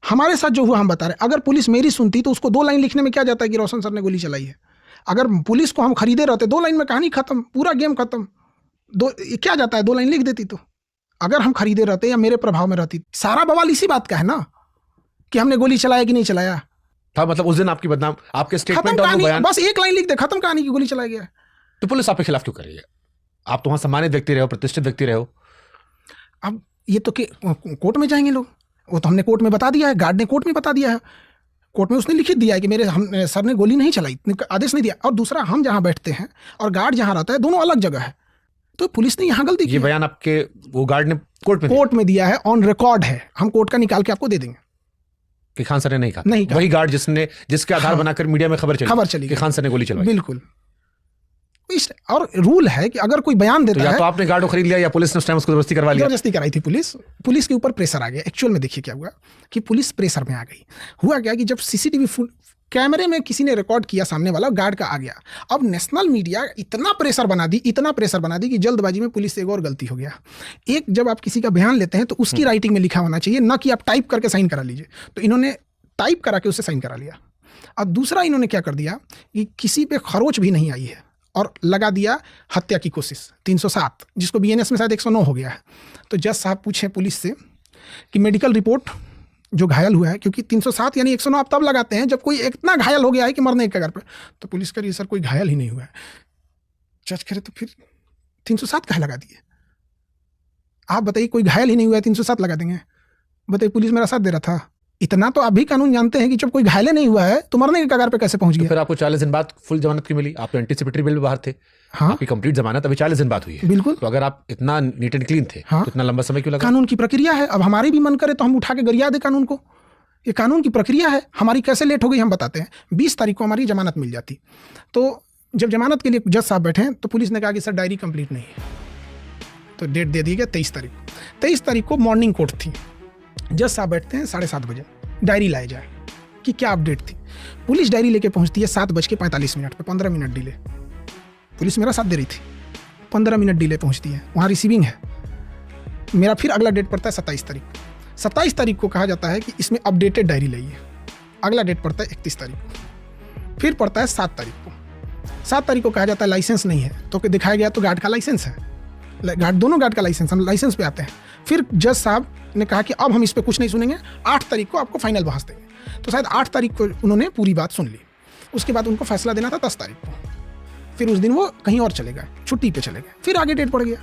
हमारे साथ जो हुआ हम बता रहे हैं। अगर पुलिस मेरी सुनती तो उसको 2 लाइन लिखने में क्या जाता है कि रोशन सर ने गोली चलाई है। अगर पुलिस को हम खरीदे रहते 2 लाइन में कहानी खत्म, पूरा गेम खत्म। क्या जाता है, 2 लाइन लिख देती। तो अगर हम खरीदे रहते या मेरे प्रभाव में रहती, सारा बवाल इसी बात का है ना कि हमने गोली चलाया कि नहीं चलाया था। मतलब उस दिन आपकी बदनाम, आपके स्टेटमेंट और बयान, बस 1 लाइन लिख दे, खत्म कहानी की गोली चलाया गया। तो पुलिस आपके खिलाफ क्यों कर रही है? आप तो वहां सम्मानित व्यक्ति रहे हो, प्रतिष्ठित व्यक्ति रहे हो। अब ये तो कोर्ट में जाएंगे लोग, वो तो हमने कोर्ट में बता दिया है, गार्ड ने कोर्ट में बता दिया है, कोर्ट में उसने लिखित दिया है कि मेरे सर ने गोली नहीं चलाई, आदेश नहीं दिया। और दूसरा, हम जहां बैठते हैं और गार्ड जहां रहता है, दोनों अलग जगह है। तो पुलिस ने यहाँ गलती की। ये बयान आपके वो गार्ड ने कोर्ट में दिया है, ऑन रिकॉर्ड है। हम कोर्ट का निकाल के आपको दे देंगे कि खान सर ने नहीं कहा। वही गार्ड जिसके आधार बनाकर मीडिया में खबर चली कि खान सर ने गोली चलाई। बिल्कुल। और रूल है कि अगर कोई बयान देता है, तो आपने गार्ड को खरीद लिया या पुलिस ने उस टाइम उसको जबरदस्ती करवा लिया। जबरदस्ती कराई थी पुलिस के ऊपर प्रेशर आ गया। एक्चुअल में देखिए क्या हुआ कि पुलिस प्रेशर में आ गई। हुआ क्या कि जब सीसीटीवी कैमरे में किसी ने रिकॉर्ड किया, सामने वाला गार्ड का आ गया। अब नेशनल मीडिया इतना प्रेशर बना दी कि जल्दबाजी में पुलिस से एक और गलती हो गया। एक, जब आप किसी का बयान लेते हैं तो उसकी राइटिंग में लिखा होना चाहिए, ना कि आप टाइप करके साइन करा लीजिए। तो इन्होंने टाइप करा के उससे साइन करा लिया। और दूसरा, इन्होंने क्या कर दिया कि किसी पे खरोच भी नहीं आई है और लगा दिया हत्या की कोशिश 307, जिसको बीएनएस में शायद 109 हो गया है। तो जज साहब पूछे पुलिस से कि मेडिकल रिपोर्ट जो घायल हुआ है, क्योंकि 307 यानी 109 आप तब लगाते हैं जब कोई इतना घायल हो गया है कि मरने के कगार पर। तो पुलिस कह रही है सर कोई घायल ही नहीं हुआ है। जज कह रहे तो फिर 307 कहाँ लगा दिए? आप बताइए, कोई घायल ही नहीं हुआ है, 307 लगा देंगे? बताइए, पुलिस मेरा साथ दे रहा था। इतना तो आप भी कानून जानते हैं कि जब कोई घायल नहीं हुआ है तो मरने के कगार पे कैसे पहुंच गया। तो फिर आपको 40 दिन बाद फुल जमानत की मिली। आप तो एंटीसिपेटरी बेल में बाहर थे। हाँ, आपकी कंप्लीट जमानत अभी 40 दिन बाद हुई है। बिल्कुल। तो अगर आप इतना नीट एंड क्लीन थे, हाँ, तो इतना लंबा समय क्यों लगा? कानून की प्रक्रिया है। अब हमारी भी मन करे तो हम उठा के गरिया दे कानून को। ये कानून की प्रक्रिया है। हमारी कैसे लेट हो गई हम बताते हैं। 20 तारीख को हमारी जमानत मिल जाती। तो जब जमानत के लिए जज साहब बैठे तो पुलिस ने कहा कि सर डायरी कंप्लीट नहीं है। तो डेट दे दी गया 23 तारीख। 23 तारीख को मॉर्निंग कोर्ट थी। जज साहब बैठते हैं 7:30 बजे, डायरी लाए जाए कि क्या अपडेट थी। पुलिस डायरी लेके पहुंचती है 7:45 पे, 15 मिनट डिले। पुलिस मेरा साथ दे रही थी, 15 मिनट डिले पहुंचती है। वहाँ रिसीविंग है। मेरा फिर अगला डेट पड़ता है 27 तारीख। 27 तारीख को कहा जाता है कि इसमें अपडेटेड डायरी लाइए। अगला डेट पड़ता है 31 तारीख को। फिर पड़ता है 7 तारीख को। 7 तारीख को कहा जाता है लाइसेंस नहीं है। तो दिखाया गया तो गार्ड का लाइसेंस है, दोनों गार्ड का लाइसेंस। हम लाइसेंस पे आते हैं। फिर जज साहब ने कहा कि अब हम इस पे कुछ नहीं सुनेंगे, 8 तारीख को आपको फाइनल बहस देंगे। तो शायद 8 तारीख को उन्होंने पूरी बात सुन ली। उसके बाद उनको फैसला देना था 10 तारीख को। फिर उस दिन वो कहीं और चले गए, छुट्टी पे चले गए। फिर आगे डेट पड़ गया।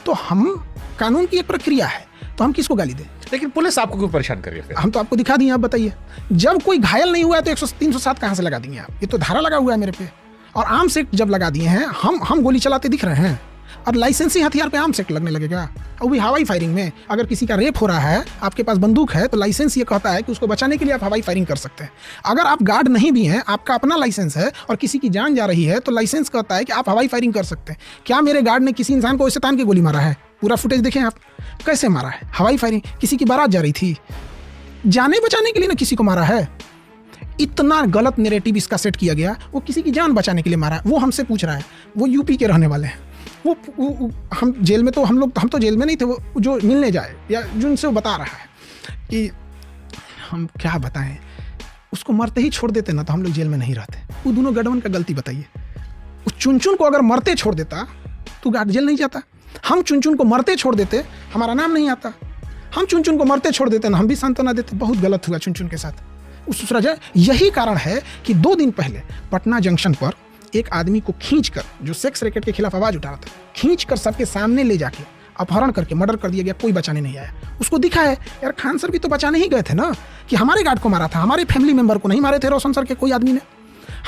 तो हम, कानून की एक प्रक्रिया है, तो हम किसको गाली दें? लेकिन पुलिस आपको क्यों परेशान कर रही है? हम तो आपको दिखा दिए, आप बताइए। जब कोई घायल नहीं हुआ है तो 307 कहाँ से लगा देंगे आप? ये तो धारा लगा हुआ है मेरे पे। और आर्म्स एक्ट जब लगा दिए हैं, हम गोली चलाते दिख रहे हैं और लाइसेंसी हथियार पे आर्म्स एक्ट लगने लगेगा, और भी हवाई फायरिंग में। अगर किसी का रेप हो रहा है, आपके पास बंदूक है, तो लाइसेंस ये कहता है कि उसको बचाने के लिए आप हवाई फायरिंग कर सकते हैं। अगर आप गार्ड नहीं भी हैं, आपका अपना लाइसेंस है और किसी की जान जा रही है, तो लाइसेंस कहता है कि आप हवाई फायरिंग कर सकते हैं। क्या मेरे गार्ड ने किसी इंसान को ऐसे तान के गोली मारा है? पूरा फुटेज देखें आप, कैसे मारा है। हवाई फायरिंग, किसी की बारात जा रही थी, जाने बचाने के लिए ना किसी को मारा है। इतना गलत नैरेटिव इसका सेट किया गया। वो किसी की जान बचाने के लिए मारा है। वो हमसे पूछ रहा है, वो यूपी के रहने वाले हैं। वो हम जेल में तो हम तो जेल में नहीं थे। वो जो मिलने जाए या जिनसे वो बता रहा है कि हम क्या बताएं, उसको मरते ही छोड़ देते ना तो हम लोग जेल में नहीं रहते। वो दोनों गठबंधन का गलती बताइए। उस चुनचुन को अगर मरते छोड़ देता तो गार्ड जेल नहीं जाता। हम चुनचुन को मरते छोड़ देते, हमारा नाम नहीं आता। हम चुनचुन को मरते छोड़ देते ना, हम भी सांत्वना देते। बहुत गलत हुआ चुनचुन के साथ उस वजह। यही कारण है कि 2 दिन पहले पटना जंक्शन पर एक आदमी को खींचकर, जो सेक्स रैकेट के खिलाफ आवाज उठा रहा था, खींचकर सबके सामने ले जाके अपहरण करके मर्डर कर दिया गया। कोई बचाने नहीं आया। उसको दिखा है यार, खान सर भी तो बचाने ही गए थे ना, कि हमारे गार्ड को मारा था, हमारे फैमिली मेंबर को नहीं मारे थे रोशन सर के कोई आदमी ने,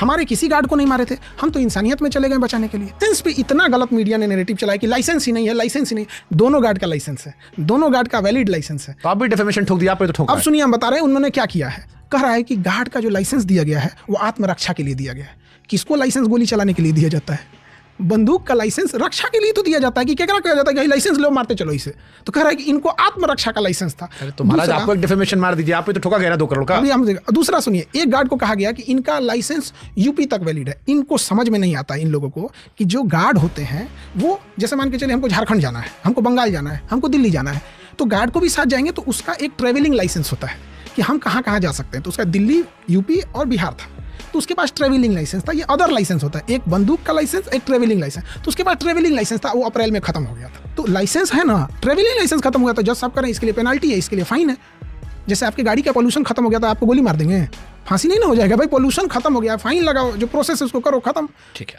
हमारे किसी गार्ड को नहीं मारे थे। हम तो इंसानियत में चले गए बचाने के लिए। लाइसेंस पे इतना गलत मीडिया ने नैरेटिव चलाया कि लाइसेंस ही नहीं है, लाइसेंस ही नहीं। दोनों गार्ड का लाइसेंस है, दोनों गार्ड का वैलिड लाइसेंस है। तो आप भी डिफेमेशन ठोक दिया, आप पे तो ठोका। अब सुनिए, हम बता रहे हैं उन्होंने क्या किया है। कह रहा है कि गार्ड का जो लाइसेंस दिया गया है वो आत्मरक्षा के लिए दिया गया है। किसको लाइसेंस गोली चलाने के लिए दिया जाता है? बंदूक का लाइसेंस रक्षा के लिए तो दिया जाता है कि क्या कहा जाता है कि लाइसेंस लो, मारते चलो इसे। तो कह रहा है कि इनको आत्मरक्षा का लाइसेंस था। तो महाराज आपको एक डिफेमेशन मार दीजिए, आप पे तो ठोका गया 2 करोड़ का। अभी हम दूसरा सुनिए, एक गार्ड को कहा गया कि इनका लाइसेंस यूपी तक वैलिड है। इनको समझ में नहीं आता इन लोगों को कि जो गार्ड होते हैं वो, जैसे मान के चले हमको झारखंड जाना है, हमको बंगाल जाना है, हमको दिल्ली जाना है, तो गार्ड को भी साथ जाएंगे तो उसका एक ट्रेवलिंग लाइसेंस होता है कि हम कहाँ कहाँ जा सकते हैं। तो उसका दिल्ली, यूपी और बिहार था। तो उसके पास ट्रेवलिंग लाइसेंस था, ये अदर लाइसेंस होता है, एक बंदूक का लाइसेंस, एक ट्रेवलिंग लाइसेंस। तो उसके पास ट्रेवलिंग लाइसेंस था, वो अप्रैल में खत्म हो गया था। तो लाइसेंस है ना, ट्रेवलिंग लाइसेंस खत्म हो गया, तो जज साहब करें इसके लिए पेनाल्टी है, इसके लिए फाइन है। जैसे आपकी गाड़ी का पोल्यूशन खत्म हो गया था, आपको गोली मार देंगे, फांसी नहीं ना हो जाएगा भाई, पोल्यूशन खत्म हो गया, फाइन लगाओ, जो प्रोसेस है उसको करो, खत्म। ठीक है।